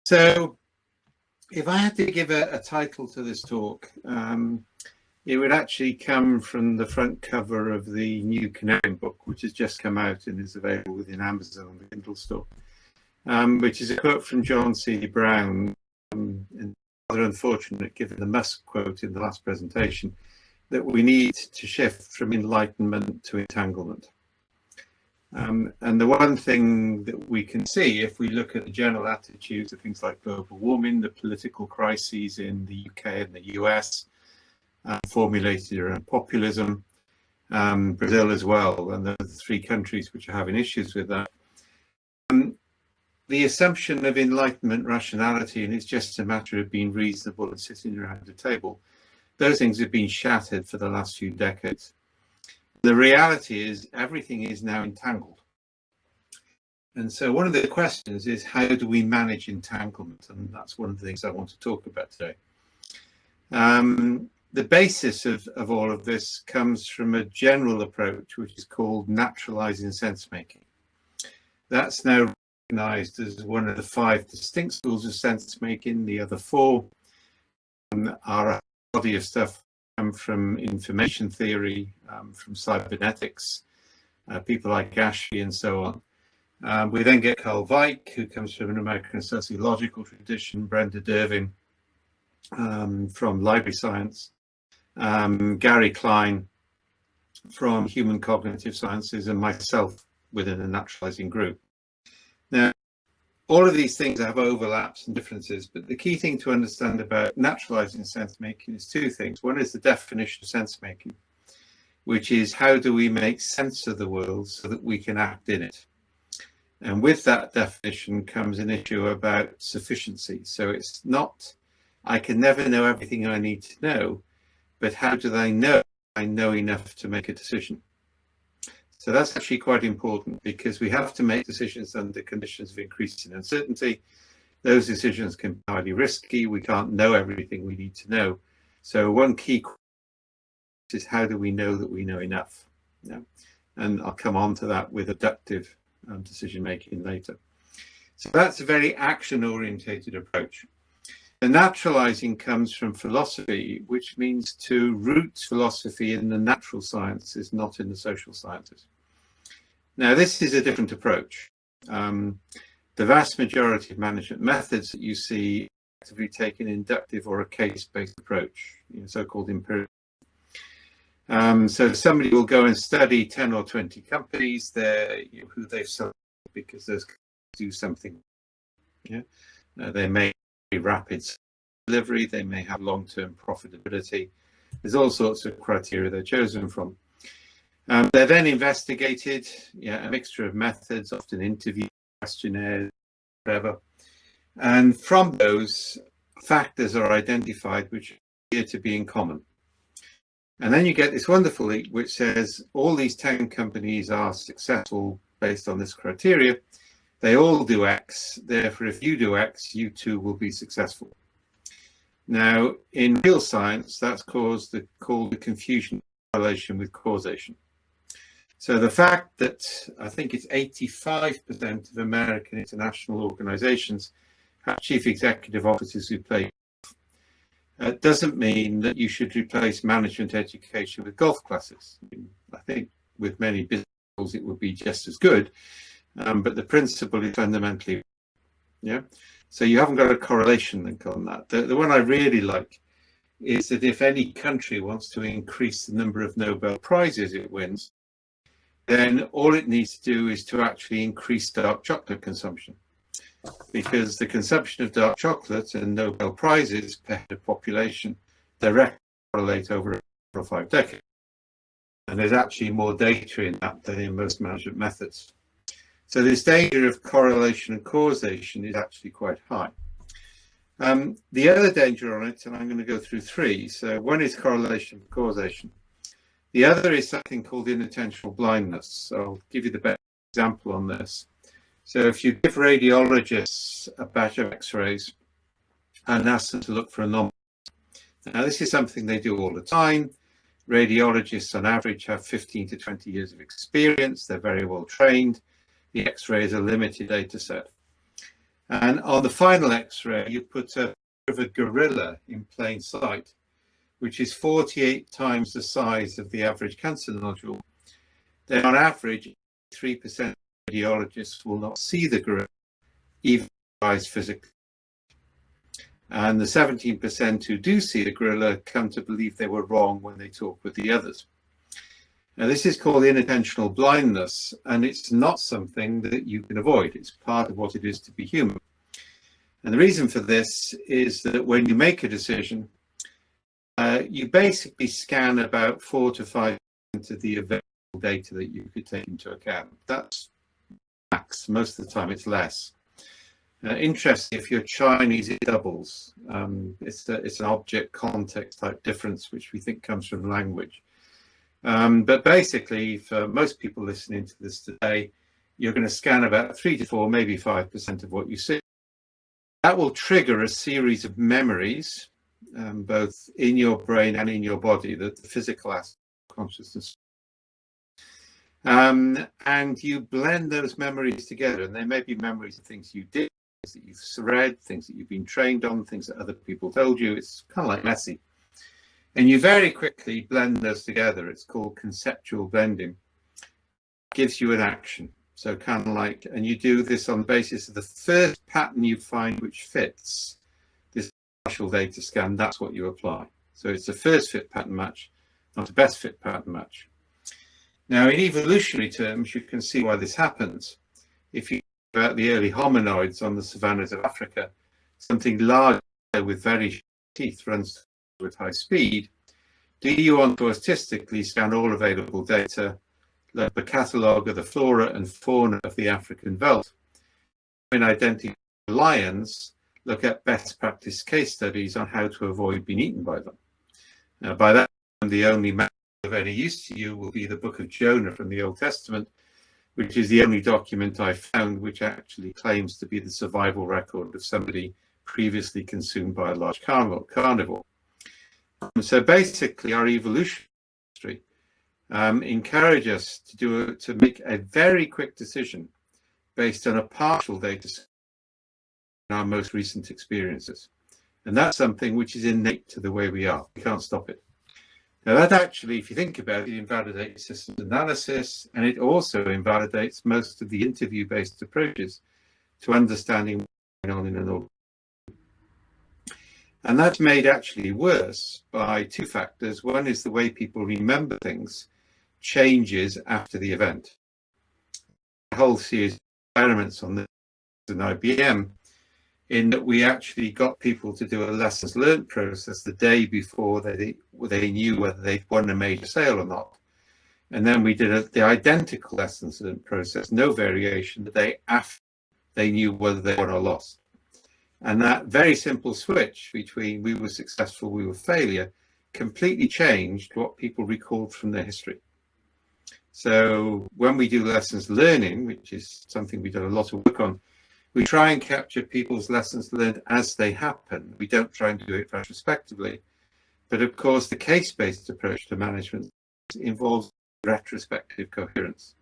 So if I had to give a title to this talk, it would actually come from the front cover of the new Canadian book, which has just come out and is available within Amazon and the Kindle store, which is a quote from John C. Brown, and rather unfortunate given the Musk quote in the last presentation, that we need to shift from enlightenment to entanglement. And the one thing that we can see if we look at the general attitudes of things like global warming, the political crises in the UK and the US, formulated around populism, Brazil as well, and those are the three countries which are having issues with that. The assumption of enlightenment rationality, and it's just a matter of being reasonable and sitting around a table, those things have been shattered for the last few decades. The reality is everything is now entangled. And so one of the questions is, how do we manage entanglement? And that's one of the things I want to talk about today. The basis of all of this comes from a general approach, which is called naturalizing sense making. That's now recognized as one of the 5 distinct schools of sense making. The other 4 are a body of stuff from information theory, from cybernetics, people like Ashby and so on. We then get Carl Weick, who comes from an American sociological tradition, Brenda Dervin from library science, Gary Klein from human cognitive sciences, and myself within a naturalizing group. Now, all of these things have overlaps and differences, but the key thing to understand about naturalizing sense making is 2 things. One is the definition of sense making, which is how do we make sense of the world so that we can act in it. And with that definition comes an issue about sufficiency. So it's not, I can never know everything I need to know, but how do I know enough to make a decision? So that's actually quite important, because we have to make decisions under conditions of increasing uncertainty. Those decisions can be highly risky. We can't know everything we need to know. So one key question is, how do we know that we know enough? Yeah. And I'll come on to that with adaptive decision making later. So that's a very action orientated approach. The naturalizing comes from philosophy, which means to root philosophy in the natural sciences, not in the social sciences. Now, this is a different approach. The vast majority of management methods that you see actively take an inductive or a case-based approach, so-called empirical. So somebody will go and study 10 or 20 companies there, who they've selected because those companies do something. Yeah, they may be rapid delivery, they may have long-term profitability. There's all sorts of criteria they're chosen from. They're then investigated, a mixture of methods, often interview, questionnaires, whatever. And from those, factors are identified which appear to be in common. And then you get this wonderful leap which says all these 10 companies are successful based on this criteria. They all do X, therefore if you do X, you too will be successful. Now, in real science, that's called the confusion correlation with causation. So the fact that I think it's 85% of American international organizations have chief executive officers who play golf doesn't mean that you should replace management education with golf classes. I think with many business schools it would be just as good, but the principle is fundamentally, so you haven't got a correlation link on that. The one I really like is that if any country wants to increase the number of Nobel Prizes it wins, then all it needs to do is to actually increase dark chocolate consumption, because the consumption of dark chocolate and Nobel Prizes per head of population directly correlate over 4 or 5 decades. And there's actually more data in that than in most management methods. So this danger of correlation and causation is actually quite high. The other danger on it, and I'm going to go through 3. So one is correlation and causation. The other is something called inattentional blindness. So I'll give you the best example on this. So if you give radiologists a batch of x-rays and ask them to look for anomalies, now this is something they do all the time. Radiologists on average have 15 to 20 years of experience. They're very well trained. The x-ray is a limited data set. And on the final X-ray, you put a gorilla in plain sight, which is 48 times the size of the average cancer nodule. Then on average, 3% of radiologists will not see the gorilla, even physically. And the 17% who do see the gorilla come to believe they were wrong when they talk with the others. Now, this is called inattentional blindness, and it's not something that you can avoid. It's part of what it is to be human. And the reason for this is that when you make a decision, you basically scan about 4 to 5% of the available data that you could take into account. That's max. Most of the time, it's less. Interesting, if you're Chinese, it doubles. It's an object context type difference, which we think comes from language. But basically, for most people listening to this today, you're going to scan about 3 to 4, maybe 5% of what you see. That will trigger a series of memories, both in your brain and in your body, the physical aspect of consciousness. And you blend those memories together, and they may be memories of things you did, things that you've read, things that you've been trained on, things that other people told you. It's kind of like messy. And you very quickly blend those together. It's called conceptual blending. It gives you an action. So kind of like, and you do this on the basis of the first pattern you find which fits this partial data scan, that's what you apply. So it's a first fit pattern match, not a best fit pattern match. Now, in evolutionary terms, you can see why this happens. If you think about the early hominoids on the savannas of Africa, something large with very sharp teeth runs with high speed. Do you want to statistically scan all available data, like the catalogue of the flora and fauna of the African veldt? In identifying lions, look at best practice case studies on how to avoid being eaten by them. Now, by that time, the only map of any use to you will be the book of Jonah from the Old Testament, which is the only document I found which actually claims to be the survival record of somebody previously consumed by a large carnivore. So basically, our evolutionary history encourage us to make a very quick decision based on a partial data set in our most recent experiences. And that's something which is innate to the way we are. We can't stop it. Now, that actually, if you think about it, invalidates systems analysis, and it also invalidates most of the interview-based approaches to understanding what's going on in an organization. And that's made actually worse by two factors. One is the way people remember things changes after the event. A whole series of experiments on this in IBM, in that we actually got people to do a lessons learned process the day before they knew whether they'd won a major sale or not. And then we did the identical lessons learned process, no variation, the day after they knew whether they won or lost. And that very simple switch between we were successful, we were failure, completely changed what people recalled from their history. So when we do lessons learning, which is something we've done a lot of work on, we try and capture people's lessons learned as they happen. We don't try and do it retrospectively. But of course, the case-based approach to management involves retrospective coherence.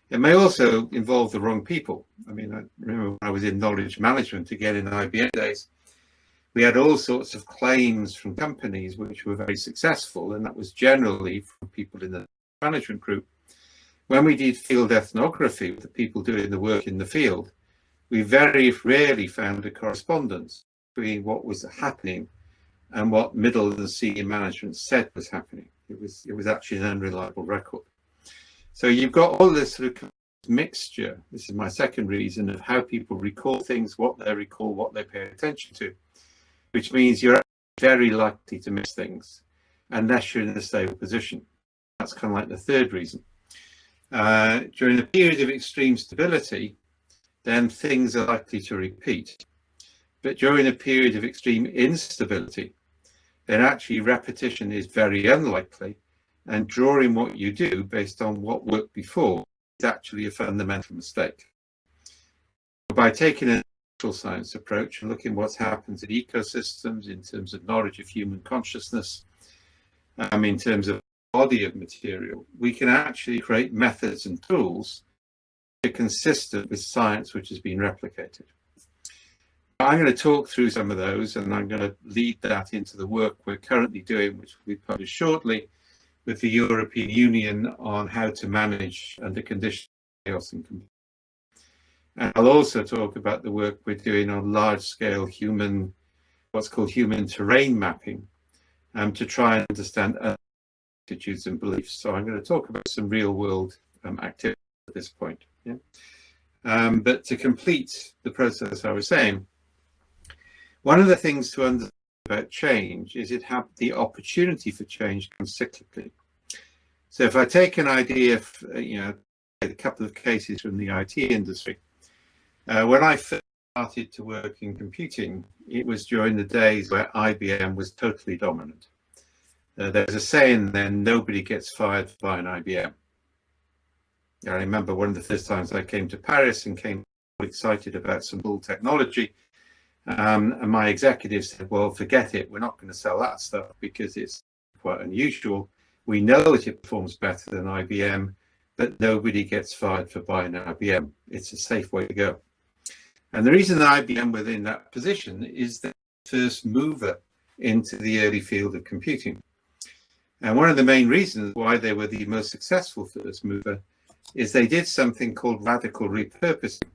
It may also involve the wrong people. I mean, I remember when I was in knowledge management, again in IBM days, we had all sorts of claims from companies which were very successful, and that was generally from people in the management group. When we did field ethnography with the people doing the work in the field, we very rarely found a correspondence between what was happening and what middle and senior management said was happening. It was actually an unreliable record. So you've got all this sort of mixture. This is my second reason of how people recall things, what they recall, what they pay attention to, which means you're very likely to miss things unless you're in a stable position. That's kind of like the third reason. During a period of extreme stability, then things are likely to repeat. But during a period of extreme instability, then actually repetition is very unlikely, and drawing what you do based on what worked before is actually a fundamental mistake. By taking a natural science approach and looking what's happened in ecosystems in terms of knowledge of human consciousness, in terms of body of material, we can actually create methods and tools that are consistent with science which has been replicated. I'm going to talk through some of those, and I'm going to lead that into the work we're currently doing, which will be published shortly, with the European Union on how to manage under conditions of chaos and computing. And I'll also talk about the work we're doing on large-scale human, what's called human terrain mapping, to try and understand attitudes and beliefs. So I'm going to talk about some real-world activity at this point. Yeah? But to complete the process I was saying, one of the things to understand about change is it has the opportunity for change comes cyclically. So if I take an idea of, a couple of cases from the IT industry, when I first started to work in computing, it was during the days where IBM was totally dominant. There's a saying then, nobody gets fired by an IBM. I remember one of the first times I came to Paris and came excited about some cool technology. And my executive said, well, forget it. We're not going to sell that stuff because it's quite unusual. We know that it performs better than IBM, but nobody gets fired for buying an IBM. It's a safe way to go. And the reason that IBM was in that position is the first mover into the early field of computing. And one of the main reasons why they were the most successful first mover is they did something called radical repurposing.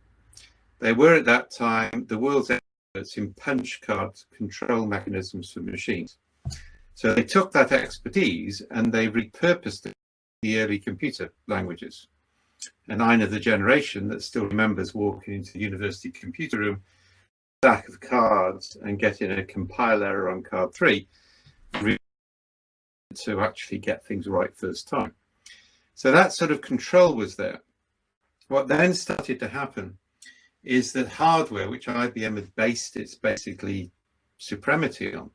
They were at that time the world's experts in punch card control mechanisms for machines. So they took that expertise and they repurposed it in the early computer languages. And I'm of the generation that still remembers walking into the university computer room, stack of cards, and getting a compile error on card 3 to actually get things right first time. So that sort of control was there. What then started to happen is that hardware, which IBM had based its basically supremacy on,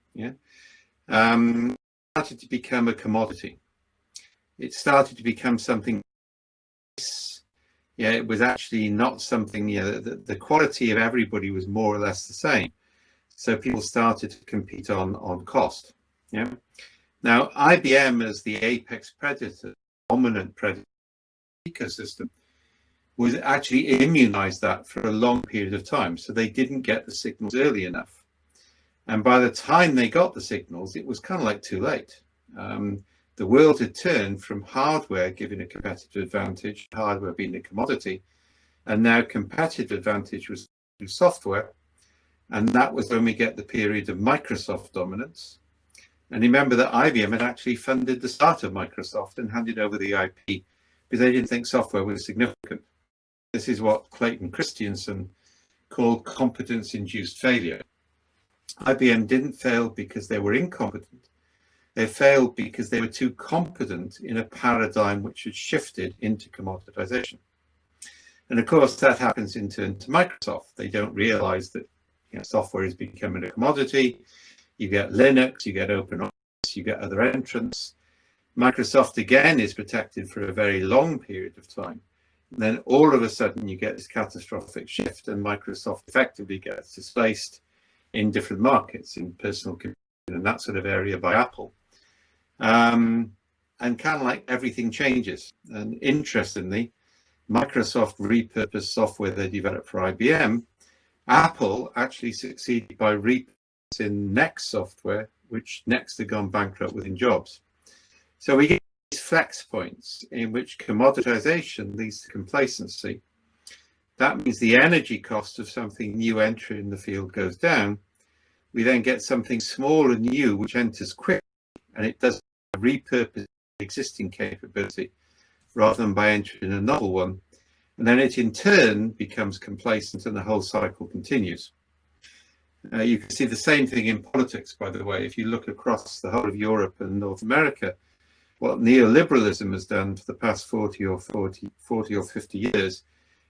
started to become a commodity. It started to become something. It was actually not something. The quality of everybody was more or less the same. So people started to compete on cost. Yeah. Now IBM, as the apex predator, dominant predator ecosystem, was actually immunized that for a long period of time. So they didn't get the signals early enough. And by the time they got the signals, it was kind of like too late. The world had turned from hardware giving a competitive advantage, hardware being a commodity, and now competitive advantage was through software. And that was when we get the period of Microsoft dominance. And remember that IBM had actually funded the start of Microsoft and handed over the IP because they didn't think software was significant. This is what Clayton Christensen called competence-induced failure. IBM didn't fail because they were incompetent. They failed because they were too competent in a paradigm which had shifted into commoditization. And of course, that happens in turn to Microsoft. They don't realize that software is becoming a commodity. You get Linux, you get open office, you get other entrants. Microsoft again is protected for a very long period of time. And then all of a sudden you get this catastrophic shift and Microsoft effectively gets displaced in different markets, in personal computing and that sort of area by Apple. And kind of like everything changes. And interestingly, Microsoft repurposed software they developed for IBM. Apple actually succeeded by repurposing Next software, which Next had gone bankrupt within jobs. So we get these flex points in which commoditization leads to complacency. That means the energy cost of something new entering the field goes down. We then get something small and new which enters quickly, and it does repurpose existing capability rather than by entering a novel one. And then it in turn becomes complacent and the whole cycle continues. You can see the same thing in politics, by the way. If you look across the whole of Europe and North America, what neoliberalism has done for the past 40 or 50 years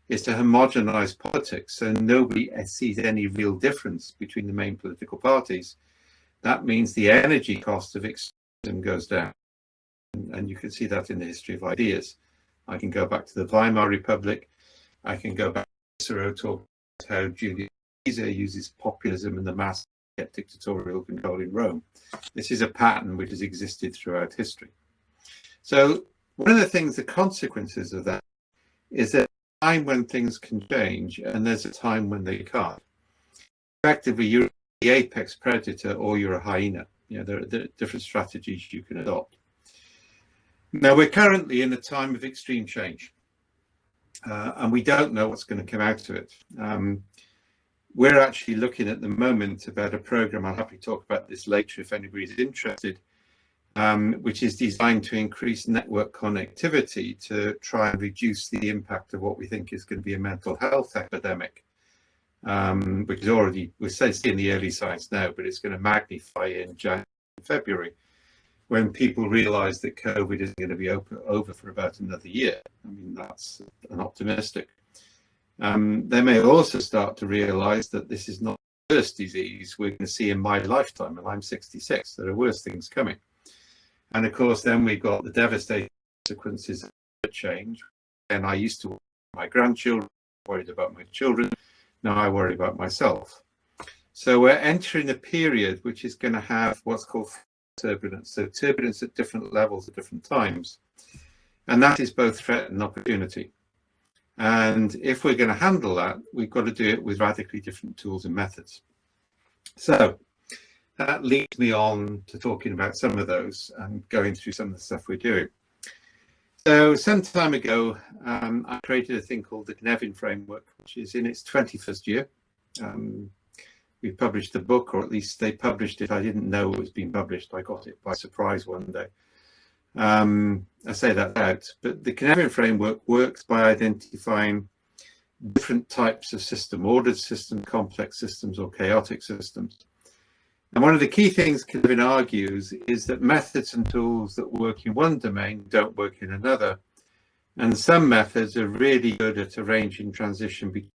is to homogenize politics, so nobody sees any real difference between the main political parties. That means the energy cost of extremism goes down. And you can see that in the history of ideas. I can go back to the Weimar Republic. I can go back to Cicero talking about how Julius Caesar uses populism and the mass to get dictatorial control in Rome. This is a pattern which has existed throughout history. So one of the things, the consequences of that, is that time when things can change and there's a time when they can't. effectively you're the apex predator or you're a hyena. There are different strategies you can adopt. Now, we're currently in a time of extreme change, and we don't know what's going to come out of it. We're actually looking at the moment about a program, I'll happily talk about this later if anybody's interested, which is designed to increase network connectivity to try and reduce the impact of what we think is going to be a mental health epidemic, which is already, we're seeing the early signs now, but it's going to magnify in January and February when people realize that COVID isn't going to be over for about another year. I mean, that's an optimistic. They may also start to realize that this is not the first disease we're going to see in my lifetime, and I'm 66. There are worse things coming. And of course, then we've got the devastating consequences of change. And I used to worry about my grandchildren, worried about my children. Now I worry about myself. So we're entering a period which is going to have what's called turbulence. So turbulence at different levels at different times. And that is both threat and opportunity. And if we're going to handle that, we've got to do it with radically different tools and methods. So that leads me on to talking about some of those and going through some of the stuff we're doing. So some time ago, I created a thing called the Knevin Framework, which is in its 21st year. We published a book, or at least they published it. I didn't know it was being published. I got it by surprise one day. I say that out, but the Knevin Framework works by identifying different types of system, ordered systems, complex systems, or chaotic systems. And one of the key things Knevin argues is that methods and tools that work in one domain don't work in another. And some methods are really good at arranging transition between.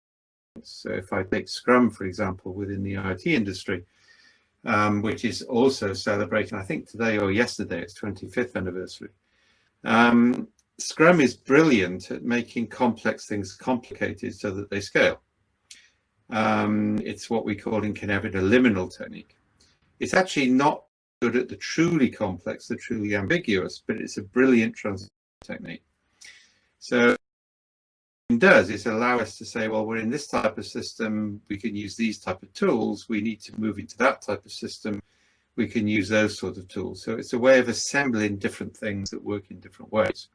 So if I take Scrum, for example, within the IT industry, which is also celebrating, I think today or yesterday, its 25th anniversary. Scrum is brilliant at making complex things complicated so that they scale. It's what we call in Knevin a liminal technique. It's actually not good at the truly complex, the truly ambiguous, but it's a brilliant transition technique. So what it does is allow us to say, well, we're in this type of system, we can use these type of tools, we need to move into that type of system, we can use those sort of tools. So it's a way of assembling different things that work in different ways.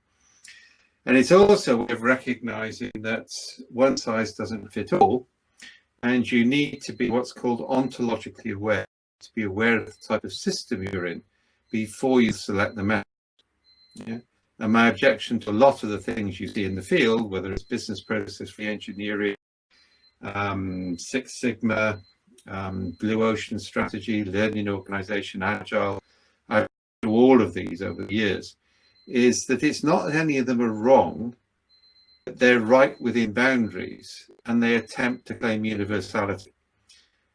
And it's also a way of recognizing that one size doesn't fit all, and you need to be what's called ontologically aware, to be aware of the type of system you're in before you select the method. Yeah? And my objection to a lot of the things you see in the field, whether it's business process re-engineering, Six Sigma, Blue Ocean strategy, learning organization, agile, I've done all of these over the years, is that it's not that any of them are wrong, but they're right within boundaries and they attempt to claim universality.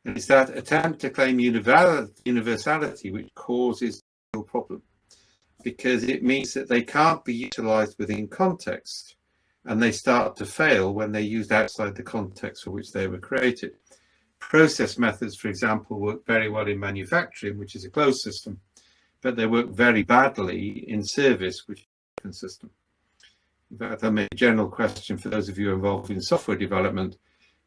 And it's that attempt to claim universality which causes the real problem, because it means that they can't be utilized within context and they start to fail when they're used outside the context for which they were created. Process methods, for example, work very well in manufacturing, which is a closed system, but they work very badly in service, which is an open system. In fact, I mean, a general question for those of you involved in software development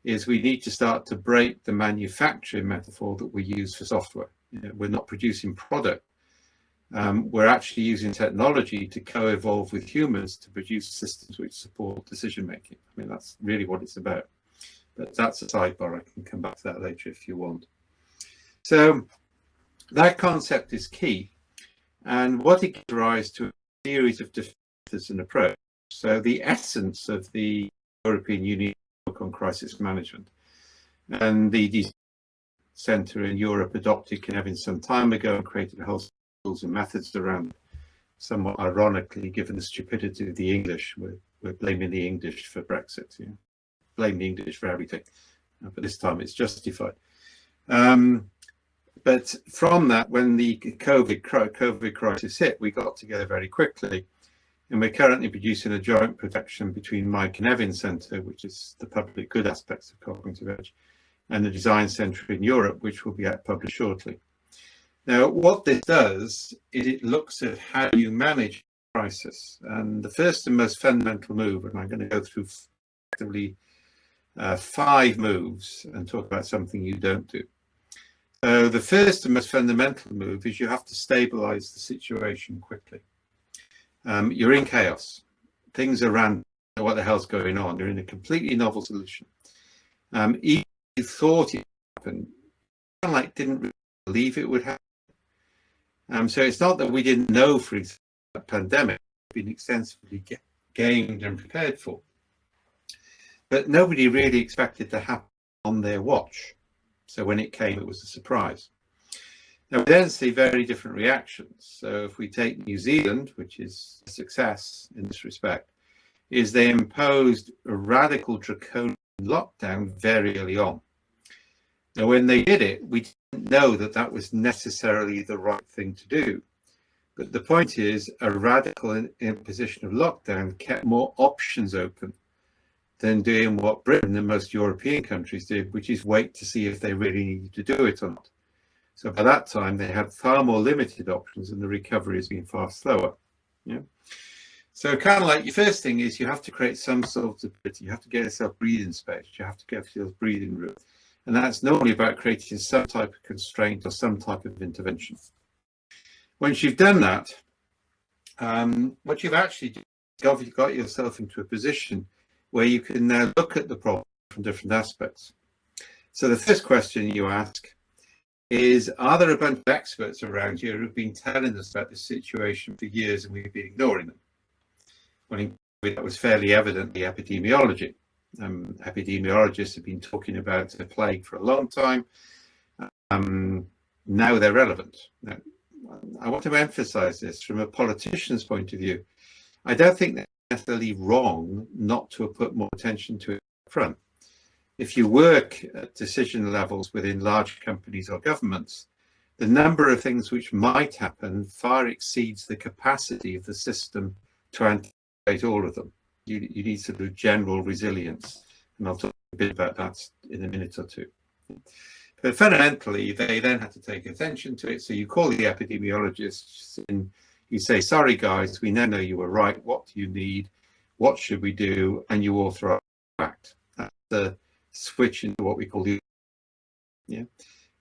is we need to start to break the manufacturing metaphor that we use for software. We're not producing product. We're actually using technology to co-evolve with humans to produce systems which support decision-making. I mean, that's really what it's about. But that's a sidebar. I can come back to that later if you want. So that concept is key. And what it gives rise to a series of different methods and approach. So the essence of the European Union on crisis management, and the Centre in Europe adopted Knevin some time ago and created a whole set of tools and methods around it. Somewhat ironically, given the stupidity of the English, we're blaming the English for Brexit. Yeah? Blame the English for everything, but this time it's justified. But from that, when the COVID crisis hit, we got together very quickly. And we're currently producing a joint protection between my Knevin Centre, which is the public good aspects of cognitive edge, and the Design Centre in Europe, which will be published shortly. Now, what this does is it looks at how you manage crisis. And the first and most fundamental move, and I'm going to go through effectively 5 moves and talk about something you don't do. So the first and most fundamental move is you have to stabilize the situation quickly. You're in chaos. Things are random. What the hell's going on? You're in a completely novel solution. Even if you thought it happened, like didn't really believe it would happen. So it's not that we didn't know, for example, that pandemic had been extensively gamed and prepared for, but nobody really expected to happen on their watch. So when it came, it was a surprise. Now we then see very different reactions. So if we take New Zealand, which is a success in this respect, is they imposed a radical draconian lockdown very early on. Now when they did it, we didn't know that that was necessarily the right thing to do. But the point is, a radical imposition of lockdown kept more options open than doing what Britain and most European countries did, which is wait to see if they really needed to do it or not. So by that time, they had far more limited options and the recovery has been far slower. Yeah. So kind of like your first thing is you have to create some sort of stability. You have to get yourself breathing space. You have to get yourself breathing room. And that's normally about creating some type of constraint or some type of intervention. Once you've done that, what you've actually done is you've got yourself into a position where you can now look at the problem from different aspects. So the first question you ask is, are there a bunch of experts around here who've been telling us about this situation for years and we've been ignoring them? Well, that was fairly evident, the epidemiology. Epidemiologists have been talking about the plague for a long time. Now they're relevant. Now, I want to emphasize this from a politician's point of view. I don't think that's necessarily wrong not to have put more attention to it up front. If you work at decision levels within large companies or governments, the number of things which might happen far exceeds the capacity of the system to anticipate all of them. You need sort of general resilience, and I'll talk a bit about that in a minute or two. But fundamentally, they then had to take attention to it. So you call the epidemiologists and you say, sorry, guys, we now know you were right. What do you need? What should we do? And you authorize act. That's the switch into what we call the, yeah.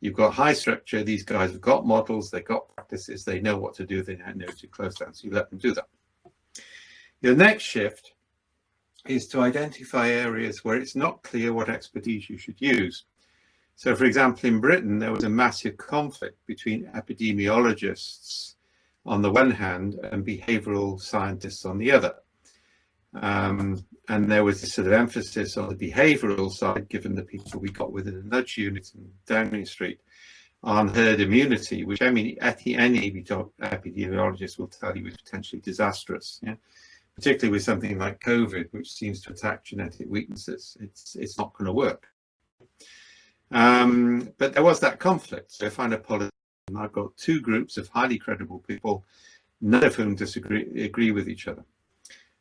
You've got high structure. These guys have got models. They've got practices. They know what to do. They know to close down. So you let them do that. Your next shift is to identify areas where it's not clear what expertise you should use. So, for example, in Britain, there was a massive conflict between epidemiologists on the one hand and behavioral scientists on the other. And there was this sort of emphasis on the behavioral side, given the people we got within the nudge unit in Downing Street, on herd immunity, which I mean, any epidemiologist will tell you is potentially disastrous. Yeah? Particularly with something like COVID, which seems to attack genetic weaknesses. It's not going to work. But there was that conflict. So if I'm a politician, I've got two groups of highly credible people, none of whom agree with each other.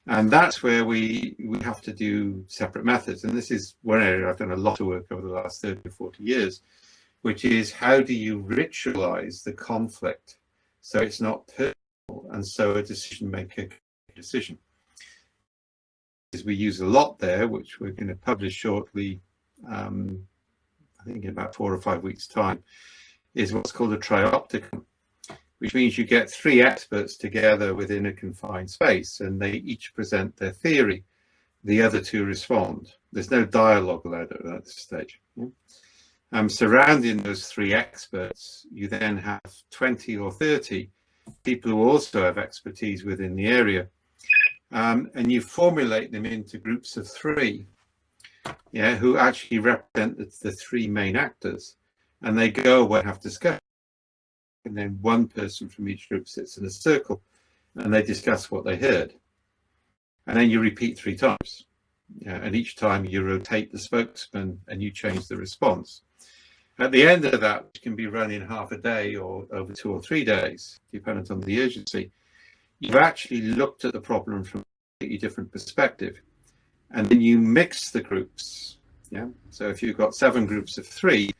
And that's where we have to do separate methods. And this is one area I've done a lot of work over the last 30 or 40 years, which is how do you ritualize the conflict so it's not personal and so a decision maker can make a decision. We use a lot there, which we're going to publish shortly, I think in about 4 or 5 weeks' time, is what's called a triopticon, which means you get 3 experts together within a confined space and they each present their theory. The other 2 respond. There's no dialogue allowed at that stage. Surrounding those 3 experts, you then have 20 or 30 people who also have expertise within the area. And you formulate them into groups of 3, yeah, who actually represent the 3 main actors, and they go away and have discussion. And then one person from each group sits in a circle, and they discuss what they heard. And then you repeat 3 times, yeah, and each time you rotate the spokesman and you change the response. At the end of that, which can be run in half a day or over 2 or 3 days, dependent on the urgency, you've actually looked at the problem from a completely different perspective. And then you mix the groups. Yeah. So if you've got 7 groups of 3,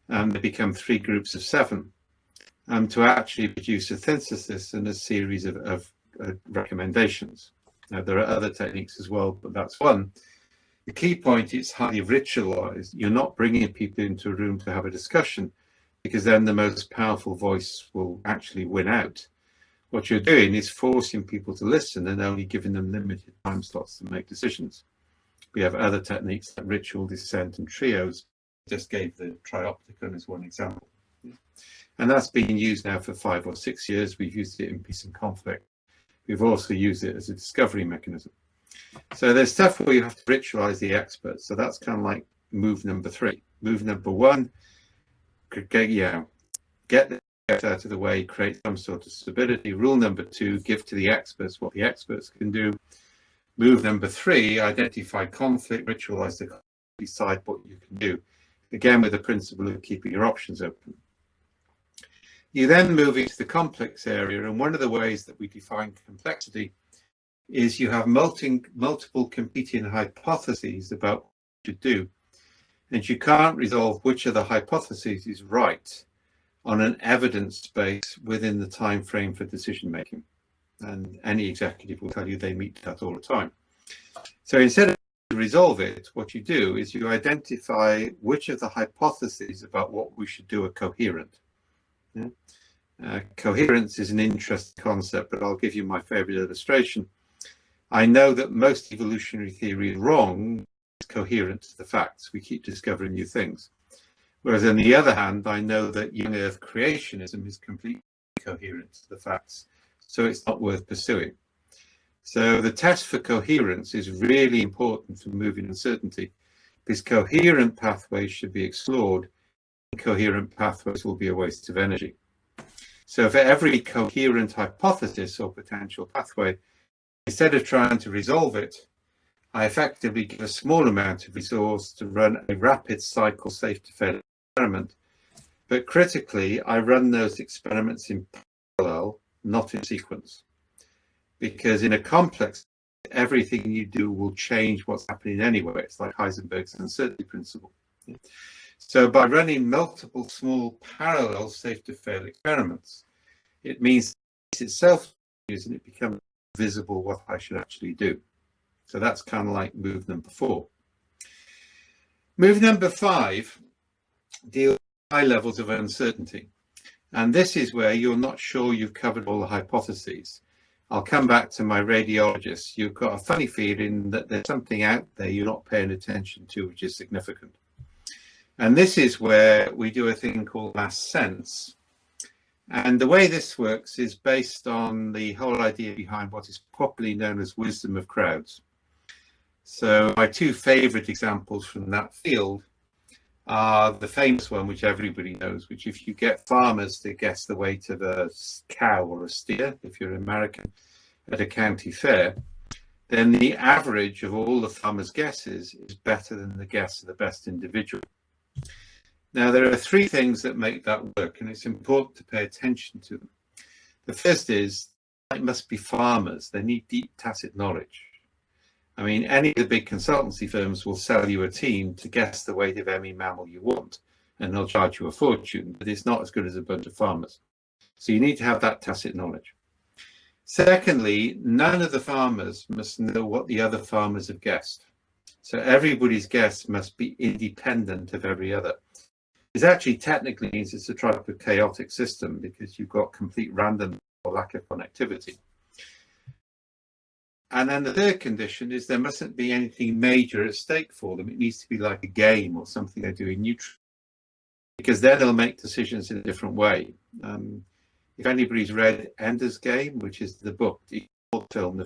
they become 3 groups of 7 to actually produce a synthesis and a series of recommendations. Now, there are other techniques as well, but that's one. The key point is highly ritualized. You're not bringing people into a room to have a discussion, because then the most powerful voice will actually win out. What you're doing is forcing people to listen and only giving them limited time slots to make decisions. We have other techniques like ritual, dissent, and trios. Just gave the triopticon as one example. And that's been used now for 5 or 6 years. We've used it in peace and conflict. We've also used it as a discovery mechanism. So there's stuff where you have to ritualize the experts. So that's kind of like move number 3. Move number 1, get the out of the way, create some sort of stability. Rule number 2, give to the experts what the experts can do. Move number 3, identify conflict, ritualize the conflict, decide what you can do. Again, with the principle of keeping your options open. You then move into the complex area, and one of the ways that we define complexity is you have multiple competing hypotheses about what you do, and you can't resolve which of the hypotheses is right on an evidence base within the time frame for decision making. And any executive will tell you they meet that all the time. So instead of resolve it, what you do is you identify which of the hypotheses about what we should do are coherent. Yeah? Coherence is an interesting concept, but I'll give you my favorite illustration. I know that most evolutionary theory is wrong. It's coherent to the facts. We keep discovering new things. Whereas on the other hand, I know that young earth creationism is completely coherent to the facts. So it's not worth pursuing. So the test for coherence is really important for moving uncertainty, because coherent pathways should be explored. Incoherent pathways will be a waste of energy. So for every coherent hypothesis or potential pathway, instead of trying to resolve it, I effectively give a small amount of resource to run a rapid cycle safe to fail experiment. But critically, I run those experiments in parallel, not in sequence. Because in a complex, everything you do will change what's happening anyway. It's like Heisenberg's uncertainty principle. So by running multiple small parallel safe to fail experiments, it means itself and it becomes visible what I should actually do. So that's kind of like move number 4. Move number 5 deals with high levels of uncertainty. And this is where you're not sure you've covered all the hypotheses. I'll come back to my radiologist. You've got a funny feeling that there's something out there you're not paying attention to, which is significant. And this is where we do a thing called mass sense. And the way this works is based on the whole idea behind what is popularly known as wisdom of crowds. So my 2 favorite examples from that field are the famous one, which everybody knows, which if you get farmers to guess the weight of a cow or a steer, if you're American, at a county fair, then the average of all the farmers' guesses is better than the guess of the best individual. Now, there are 3 things that make that work, and it's important to pay attention to them. The first is, it must be farmers. They need deep tacit knowledge. I mean, any of the big consultancy firms will sell you a team to guess the weight of any mammal you want, and they'll charge you a fortune, but it's not as good as a bunch of farmers. So you need to have that tacit knowledge. Secondly, none of the farmers must know what the other farmers have guessed. So everybody's guess must be independent of every other. This actually technically means it's a type of chaotic system because you've got complete random or lack of connectivity. And then the third condition is there mustn't be anything major at stake for them. It needs to be like a game or something they're doing neutral, because then they'll make decisions in a different way. If anybody's read Ender's Game, which is the book, the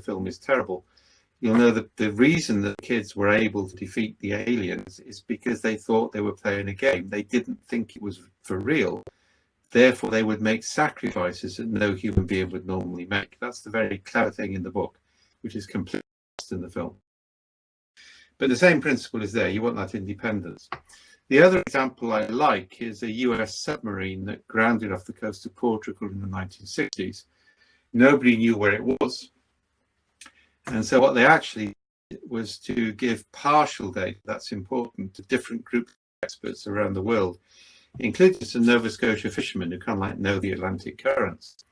film is terrible, you'll know that the reason that kids were able to defeat the aliens is because they thought they were playing a game. They didn't think it was for real. Therefore, they would make sacrifices that no human being would normally make. That's the very clever thing in the book, which is completely lost in the film. But the same principle is there. You want that independence. The other example I like is a US submarine that grounded off the coast of Portugal in the 1960s. Nobody knew where it was. And so what they actually did was to give partial data, that's important, to different groups of experts around the world, including some Nova Scotia fishermen who kind of like know the Atlantic currents.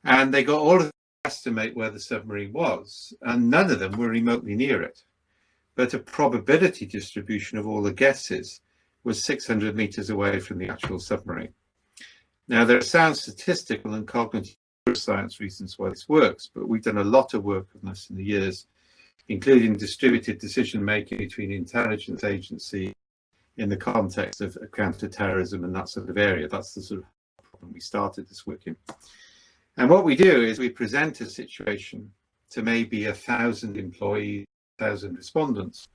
And they got all of them to estimate where the submarine was, and none of them were remotely near it. but a probability distribution of all the guesses was 600 meters away from the actual submarine. Now, there are sound statistical and cognitive science reasons why this works, but we've done a lot of work on this in the years, including distributed decision making between intelligence agencies in the context of counterterrorism and that sort of area. That's the sort of problem we started this work in. And what we do is we present a situation to maybe 1,000 employees, 1,000 respondents,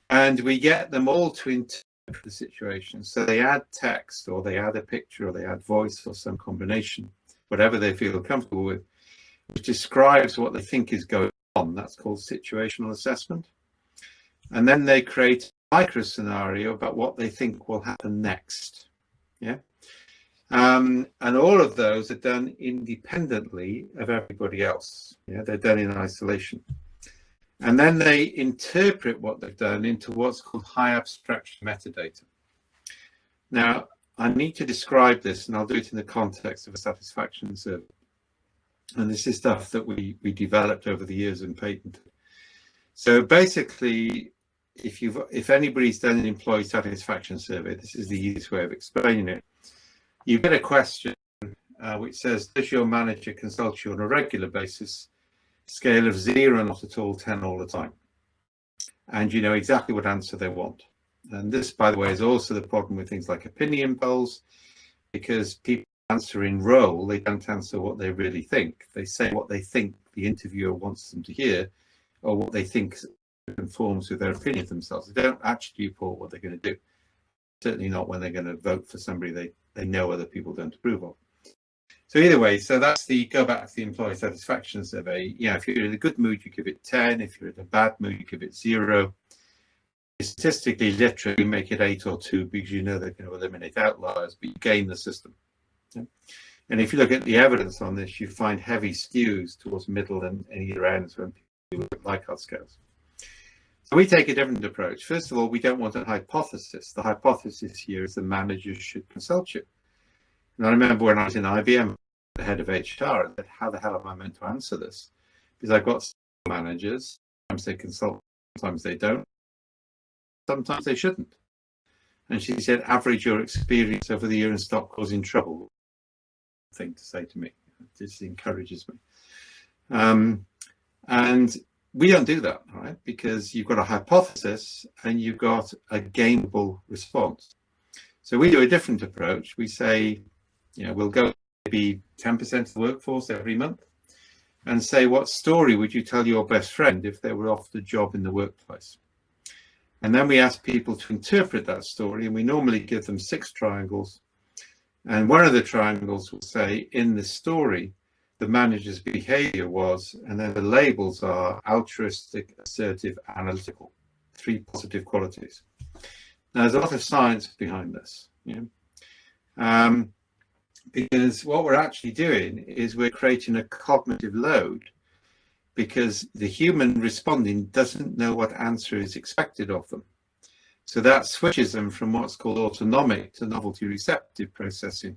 and we get them all to interpret the situation. So they add text, or they add a picture, or they add voice, or some combination, whatever they feel comfortable with, which describes what they think is going on. That's called situational assessment. And then they create a micro scenario about what they think will happen next. Yeah. And all of those are done independently of everybody else. Yeah, they're done in isolation. And then they interpret what they've done into what's called high abstraction metadata. Now, I need to describe this, and I'll do it in the context of a satisfaction survey. And this is stuff that we developed over the years and patented. So basically, if anybody's done an employee satisfaction survey, this is the easiest way of explaining it. You get a question which says, does your manager consult you on a regular basis? Scale of 0, not at all, 10 all the time. And you know exactly what answer they want. And this, by the way, is also the problem with things like opinion polls, because people answer in role, they don't answer what they really think. They say what they think the interviewer wants them to hear, or what they think conforms with their opinion of themselves. They don't actually report what they're going to do. Certainly not when they're going to vote for somebody they know other people don't approve of. So either way, so that's the, go back to the employee satisfaction survey. Yeah, if you're in a good mood, you give it 10. If you're in a bad mood, you give it 0. Statistically, literally, make it 8 or 2 because you know they're going to eliminate outliers, but you game the system. Yeah? And if you look at the evidence on this, you find heavy skews towards middle and either ends when people look at Likert scales. So we take a different approach. First of all, we don't want a hypothesis. The hypothesis here is the managers should consult you. And I remember when I was in IBM, the head of HR, I said, how the hell am I meant to answer this? Because I've got managers, sometimes they consult, sometimes they don't, sometimes they shouldn't. And she said, average your experience over the year and stop causing trouble. Thing to say to me. It just encourages me. And we don't do that, right? Because you've got a hypothesis and you've got a gainable response. So we do a different approach. We say, you know, we'll go maybe 10% of the workforce every month and say, what story would you tell your best friend if they were offered a job in the workplace? And then we ask people to interpret that story, and we normally give them 6 triangles. And one of the triangles will say, in the story, the manager's behavior was, and then the labels are altruistic, assertive, analytical, 3 positive qualities. Now, there's a lot of science behind this, you know? Because what we're actually doing is we're creating a cognitive load, because the human responding doesn't know what answer is expected of them. So that switches them from what's called autonomic to novelty receptive processing,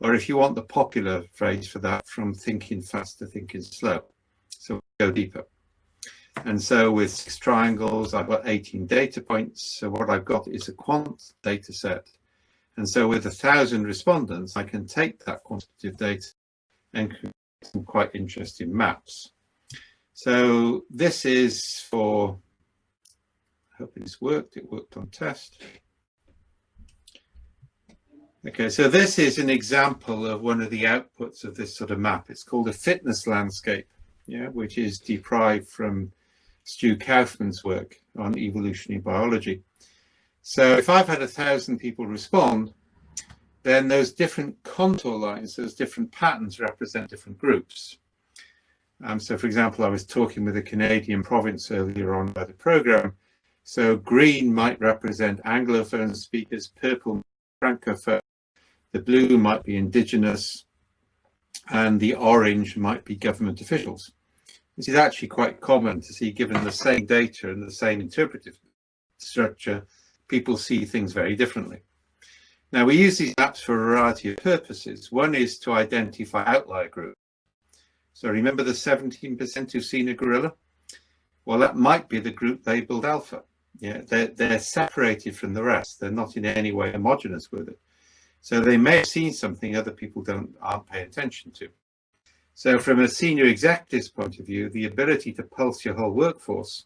or if you want the popular phrase for that, from thinking fast to thinking slow. So we go deeper. And so with 6 triangles, I've got 18 data points. So what I've got is a quant data set. And so with 1,000 respondents, I can take that quantitative data and create some quite interesting maps. So this is for, I hope it's worked. It worked on test. Okay, so this is an example of one of the outputs of this sort of map. It's called a fitness landscape, yeah, which is derived from Stu Kaufman's work on evolutionary biology. So if I've had 1,000 people respond, then those different contour lines, those different patterns represent different groups. So for example, I was talking with a Canadian province earlier on by the program. So green might represent Anglophone speakers, purple Francophone, the blue might be indigenous, and the orange might be government officials. This is actually quite common to see, given the same data and the same interpretive structure, people see things very differently. Now, we use these maps for a variety of purposes. One is to identify outlier groups. So remember the 17% who've seen a gorilla? Well, that might be the group labeled alpha. Yeah, they're separated from the rest. They're not in any way homogeneous with it. So they may have seen something other people aren't paying attention to. So from a senior executive's point of view, the ability to pulse your whole workforce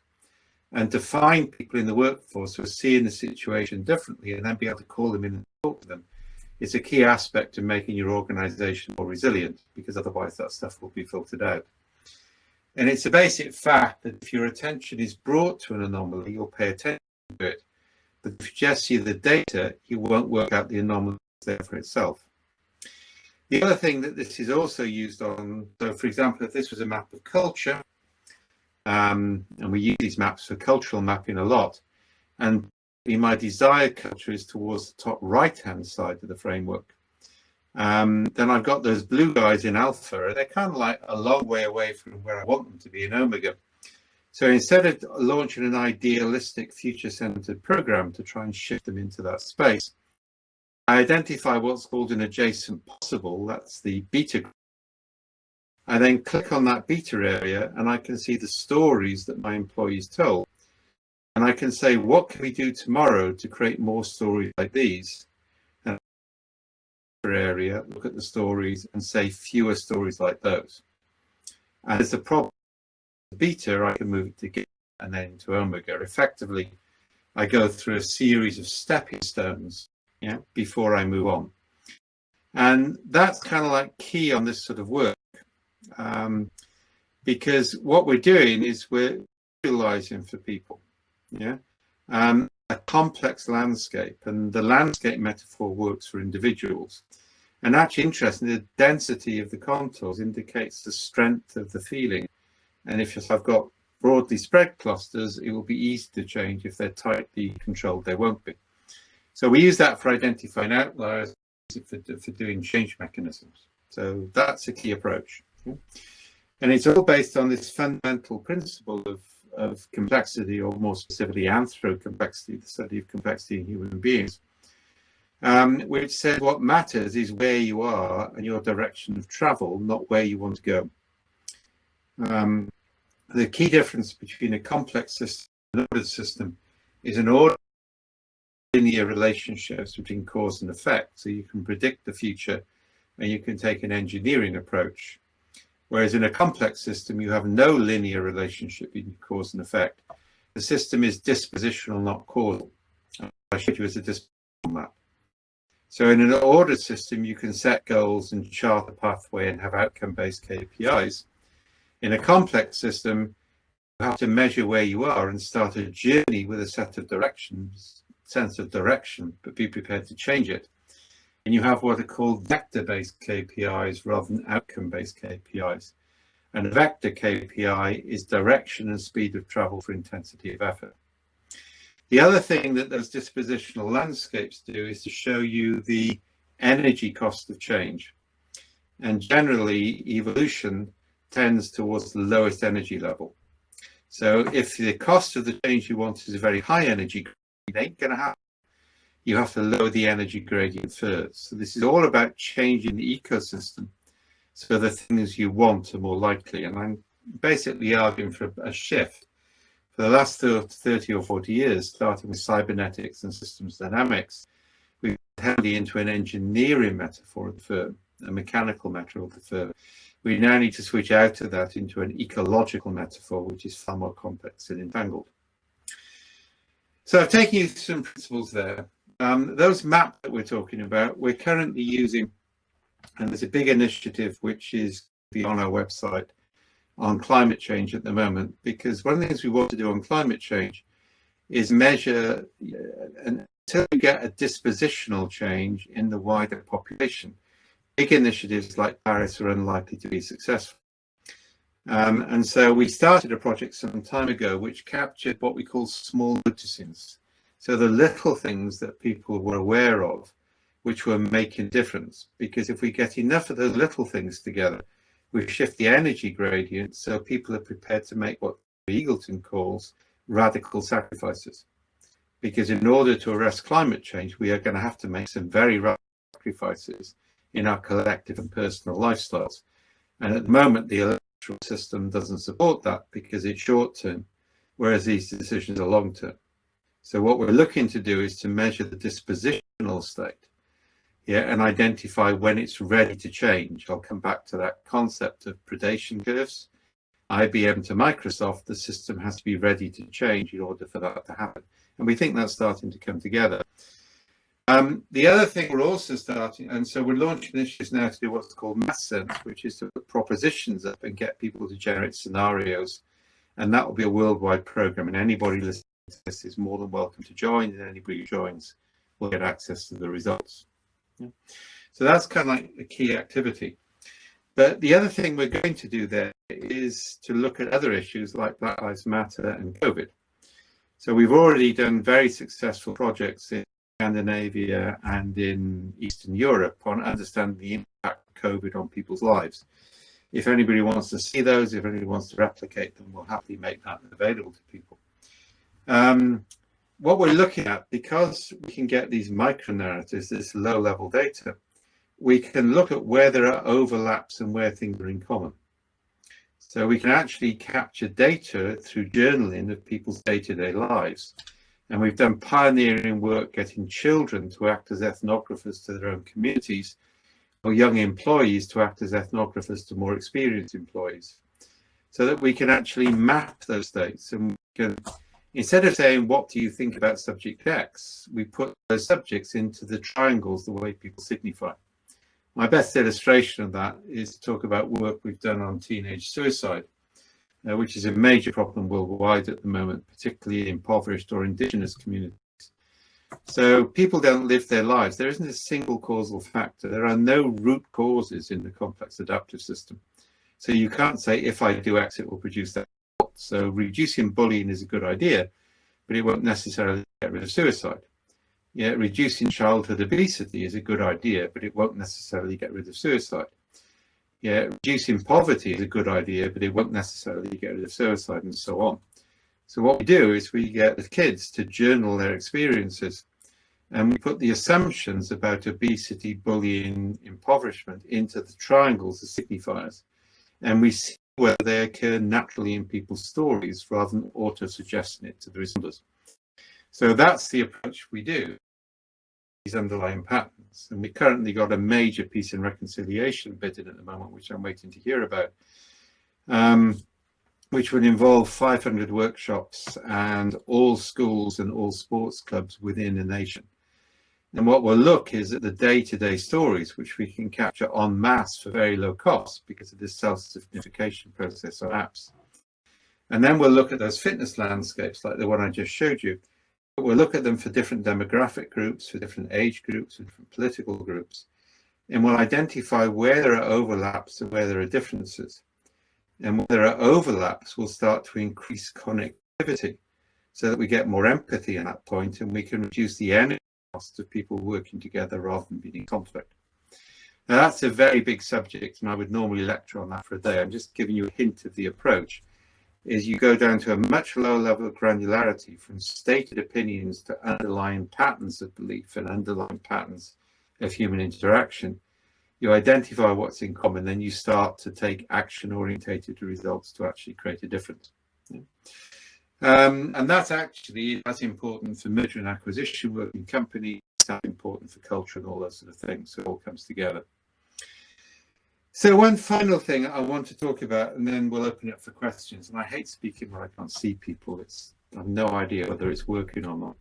and to find people in the workforce who are seeing the situation differently and then be able to call them in and talk to them is a key aspect of making your organization more resilient, because otherwise that stuff will be filtered out. And it's a basic fact that if your attention is brought to an anomaly, you'll pay attention to it. But if you just see the data, you won't work out the anomaly there for itself. The other thing that this is also used on, so for example, if this was a map of culture, and we use these maps for cultural mapping a lot, and my desired culture is towards the top right-hand side of the framework, then I've got those blue guys in alpha, and they're kind of like a long way away from where I want them to be in omega. So instead of launching an idealistic future-centered program to try and shift them into that space, I identify what's called an adjacent possible, that's the beta group. I then click on that beta area and I can see the stories that my employees told. And I can say, what can we do tomorrow to create more stories like these? And area, look at the stories and say fewer stories like those. And as the problem beta, I can move it to gamma and then to omega. Effectively, I go through a series of stepping stones, yeah, before I move on. And that's kind of like key on this sort of work, because what we're doing is we're visualizing for people, yeah, a complex landscape, and the landscape metaphor works for individuals. And actually, interestingly, the density of the contours indicates the strength of the feeling. And if I've got broadly spread clusters, it will be easy to change. If they're tightly controlled, they won't be. So we use that for identifying outliers, for doing change mechanisms. So that's a key approach. Okay? And it's all based on this fundamental principle of complexity, or more specifically anthro-complexity, the study of complexity in human beings, which says what matters is where you are and your direction of travel, not where you want to go. The key difference between a complex system and an ordered system is an ordered linear relationships between cause and effect, so you can predict the future and you can take an engineering approach. Whereas in a complex system, you have no linear relationship between cause and effect. The system is dispositional, not causal. I showed you as a dispositional map. So in an ordered system, you can set goals and chart a pathway and have outcome-based KPIs. In a complex system, you have to measure where you are and start a journey with a sense of direction, but be prepared to change it. And you have what are called vector-based KPIs rather than outcome-based KPIs. And a vector KPI is direction and speed of travel for intensity of effort. The other thing that those dispositional landscapes do is to show you the energy cost of change. And generally, evolution tends towards the lowest energy level. So if the cost of the change you want is a very high energy, it ain't going to happen. You have to lower the energy gradient first. So this is all about changing the ecosystem so the things you want are more likely. And I'm basically arguing for a shift. For the last 30 or 40 years, starting with cybernetics and systems dynamics, we've heavily into an engineering metaphor of the firm, a mechanical metaphor of the firm. We now need to switch out of that into an ecological metaphor, which is far more complex and entangled. So I've taken you through some principles there. Those maps that we're talking about, we're currently using, and there's a big initiative which is on our website on climate change at the moment, because one of the things we want to do on climate change is measure until we get a dispositional change in the wider population. Big initiatives like Paris are unlikely to be successful. And so we started a project some time ago which captured what we call small noticings. So the little things that people were aware of, which were making a difference. Because if we get enough of those little things together, we shift the energy gradient so people are prepared to make what Eagleton calls radical sacrifices. Because in order to arrest climate change, we are going to have to make some very radical sacrifices in our collective and personal lifestyles. And at the moment, the electoral system doesn't support that because it's short term. whereas these decisions are long-term. So what we're looking to do is to measure the dispositional state, and identify when it's ready to change. I'll come back to that concept of predation curves. IBM to Microsoft, the system has to be ready to change in order for that to happen. And we think that's starting to come together. The other thing we're also starting, and so we're launching initiatives now to do what's called math sense, which is to put propositions up and get people to generate scenarios. And that will be a worldwide program, and anybody listening to this is more than welcome to join, and anybody who joins will get access to the results. So that's kind of like the key activity. But the other thing we're going to do there is to look at other issues like Black Lives Matter and COVID. So we've already done very successful projects in Scandinavia and in Eastern Europe on understanding the impact of COVID on people's lives. If anybody wants to see those, if anybody wants to replicate them, we'll happily make that available to people. What we're looking at, because we can get these micro narratives, this low-level data, we can look at where there are overlaps and where things are in common. So we can actually capture data through journaling of people's day-to-day lives. And we've done pioneering work getting children to act as ethnographers to their own communities, or young employees to act as ethnographers to more experienced employees, so that we can actually map those states. And we can, instead of saying, what do you think about subject X, we put those subjects into the triangles the way people signify. My best illustration of that is to talk about work we've done on teenage suicide, which is a major problem worldwide at the moment, particularly in impoverished or indigenous communities. So people don't live their lives. There isn't a single causal factor. There are no root causes in the complex adaptive system. So you can't say, if I do X, it will produce that. So reducing bullying is a good idea, but it won't necessarily get rid of suicide. Reducing childhood obesity is a good idea, but it won't necessarily get rid of suicide. Reducing poverty is a good idea, but it won't necessarily get rid of suicide, and so on. So what we do is we get the kids to journal their experiences, and we put the assumptions about obesity, bullying, impoverishment into the triangles, the signifiers, and we see whether they occur naturally in people's stories rather than auto-suggesting it to the responders. So that's the approach we do, these underlying patterns. And we currently got a major peace and reconciliation bidding at the moment, which I'm waiting to hear about, which would involve 500 workshops and all schools and all sports clubs within a nation. And what we'll look is at the day-to-day stories, which we can capture en masse for very low cost because of this self-signification process on apps. And then we'll look at those fitness landscapes like the one I just showed you. But we'll look at them for different demographic groups, for different age groups, for different political groups. And we'll identify where there are overlaps and where there are differences. And when there are overlaps, we'll start to increase connectivity so that we get more empathy at that point, and we can reduce the energy cost of people working together rather than being in conflict. Now, that's a very big subject, and I would normally lecture on that for a day. I'm just giving you a hint of the approach. Is you go down to a much lower level of granularity from stated opinions to underlying patterns of belief and underlying patterns of human interaction. You identify what's in common, then you start to take action-orientated results to actually create a difference. And that's actually as important for merger and acquisition work in companies, that's important for culture and all those sort of things. So it all comes together. So one final thing I want to talk about, and then we'll open it up for questions. And I hate speaking where I can't see people. I have no idea whether it's working or not.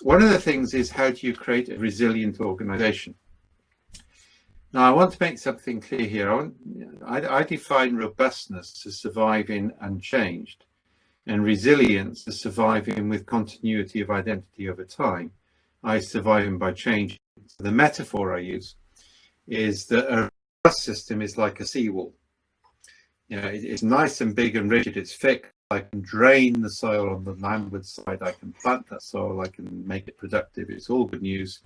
One of the things is, how do you create a resilient organization? Now, I want to make something clear here. I define robustness as surviving unchanged, and resilience as surviving with continuity of identity over time. Surviving by changing. So the metaphor I use is that a robust system is like a seawall. It's nice and big and rigid. It's thick. I can drain the soil on the landward side. I can plant that soil. I can make it productive. It's all good news.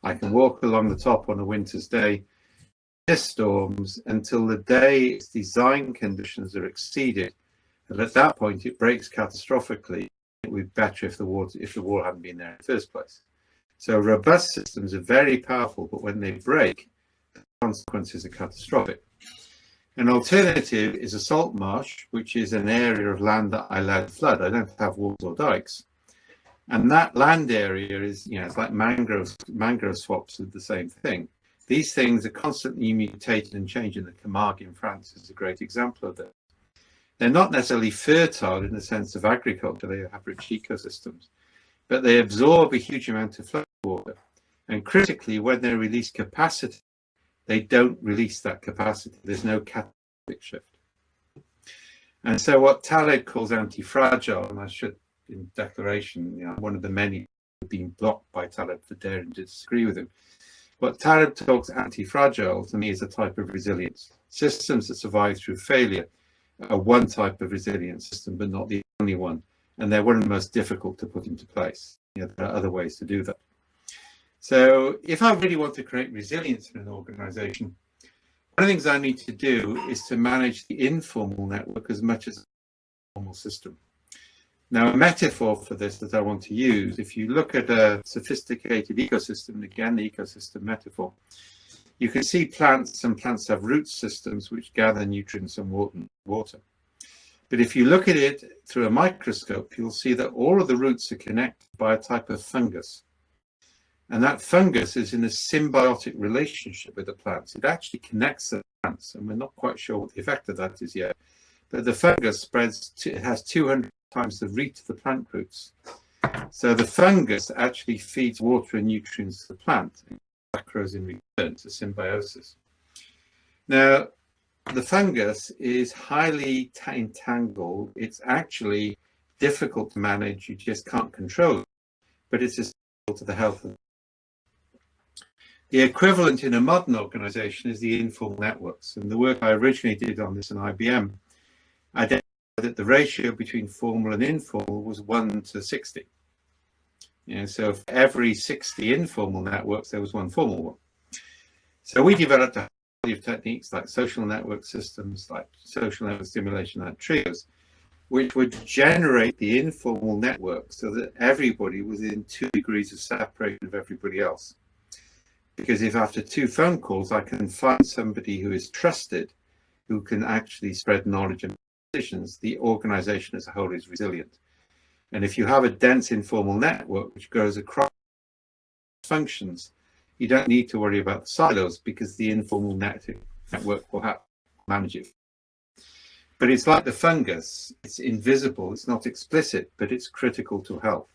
I can walk along the top on a winter's day, storms, until the day its design conditions are exceeded. And at that point, it breaks catastrophically. It would be better if the wall hadn't been there in the first place. So robust systems are very powerful, but when they break, the consequences are catastrophic. An alternative is a salt marsh, which is an area of land that I let flood. I don't have walls or dikes. And that land area is, it's like mangrove swaps are the same thing. These things are constantly mutating and changing. The Camargue in France is a great example of that. They're not necessarily fertile in the sense of agriculture, they have rich ecosystems, but they absorb a huge amount of flood water. And critically, when they release capacity, they don't release that capacity. There's no catalytic shift. And so what Taleb calls anti-fragile, and I should, in declaration, one of the many who've been blocked by Taleb for daring to disagree with him. What Taleb talks anti-fragile to me is a type of resilience. Systems that survive through failure are one type of resilient system, but not the only one. And they're one of the most difficult to put into place. There are other ways to do that. So if I really want to create resilience in an organization, one of the things I need to do is to manage the informal network as much as the formal system. Now, a metaphor for this that I want to use, if you look at a sophisticated ecosystem, again, the ecosystem metaphor, you can see plants, and plants have root systems which gather nutrients and water. But if you look at it through a microscope, you'll see that all of the roots are connected by a type of fungus. And that fungus is in a symbiotic relationship with the plants. It actually connects the plants, and we're not quite sure what the effect of that is yet. But the fungus spreads, it has 200 times the reach of the plant roots. So the fungus actually feeds water and nutrients to the plant. Macros in return to symbiosis. Now, the fungus is highly entangled. It's actually difficult to manage. You just can't control it, but it's essential to the health of the equivalent in a modern organization is the informal networks. And the work I originally did on this in IBM identified that the ratio between formal and informal was 1 to 60. So for every 60 informal networks, there was one formal one. So we developed a variety of techniques like social network systems, like social network stimulation, like trios, which would generate the informal network so that everybody was within 2 degrees of separation of everybody else. Because if after 2 phone calls, I can find somebody who is trusted, who can actually spread knowledge and decisions, the organization as a whole is resilient. And if you have a dense informal network which goes across functions, you don't need to worry about the silos because the informal network will manage it. But it's like the fungus, it's invisible, it's not explicit, but it's critical to health.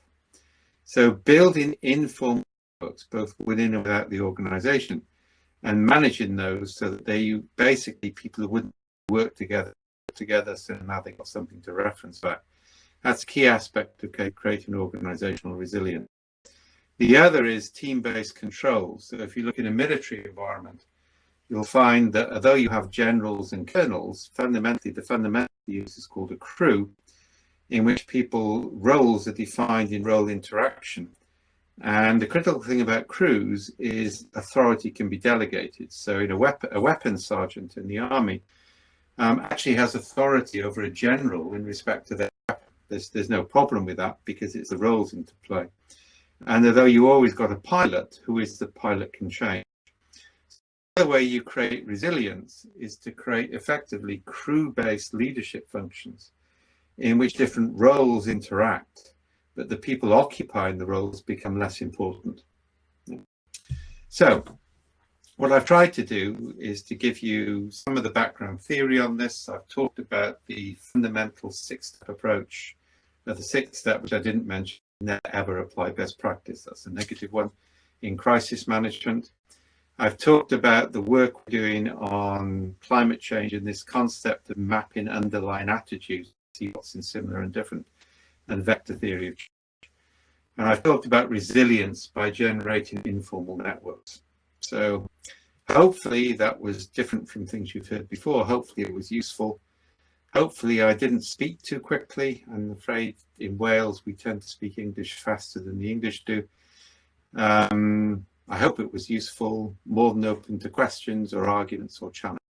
So building informal networks, both within and without the organization, and managing those so that they basically people wouldn't work together so now they've got something to reference back. That's a key aspect of creating organizational resilience. The other is team-based control. So if you look in a military environment, you'll find that although you have generals and colonels, fundamentally the fundamental use is called a crew, in which roles are defined in role interaction. And the critical thing about crews is authority can be delegated. So in a weapons sergeant in the army actually has authority over a general in respect to their weapon. There's no problem with that because it's the roles into play. And although you always got a pilot, who is the pilot can change. The way you create resilience is to create effectively crew-based leadership functions in which different roles interact, but the people occupying the roles become less important. So what I've tried to do is to give you some of the background theory on this. I've talked about the fundamental 6-step approach. Now, the 6th step, which I didn't mention, never ever apply best practice. That's a negative one in crisis management. I've talked about the work we're doing on climate change and this concept of mapping underlying attitudes, see what's in similar and different, and vector theory of change. And I've talked about resilience by generating informal networks. So hopefully that was different from things you've heard before. Hopefully it was useful. Hopefully I didn't speak too quickly. I'm afraid in Wales we tend to speak English faster than the English do. I hope it was useful, more than open to questions or arguments or challenges.